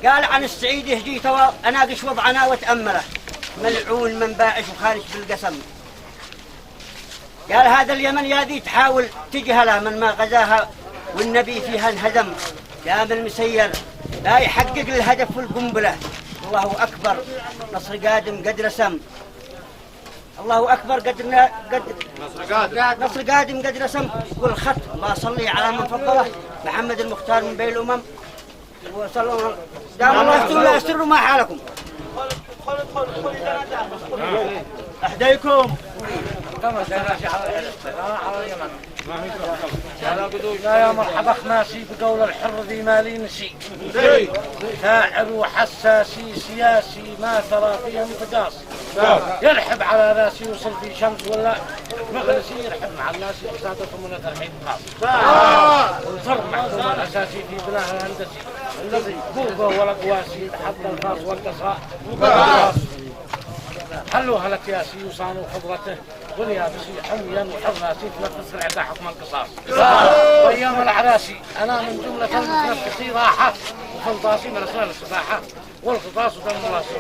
قال عن السعيد يهجي توا أناقش وضعنا وتأمله ملعون من باعش وخارج بالقسم. قال هذا اليمن يا تحاول تجهله من ما غزاها والنبي فيها انهزم. قام المسير لا يحقق الهدف والقنبلة. الله أكبر نصر قادم قد رسم. الله أكبر نصر قادم قد رسم. والخط ما صلي على من فضله محمد المختار من بين الأمم وصلوا دام الله يستر ما حالكم. أحديكم يا مرحبا خماسي بقول الحر ذي مالي نسي شاعر وحساسي سياسي ما ترى فيه متقاص يرحب على راسي وصل في شمس ولا مغلسي يرحب مع الناس يحسادكم من الحين خاص والفرق محكوم الأساسي في بناه الهندسي الذي قوبه ولا قواسي حتى الخاص والقصاء حلوها لك يا سي وصانوا خضرته واليابسي حميا وحراسي تنفس العدا حكم القصاص وايام العراسي انا من جمله المتنفسي راحه وفلطاسي من اسرار السباحه والقطاس ودم راسي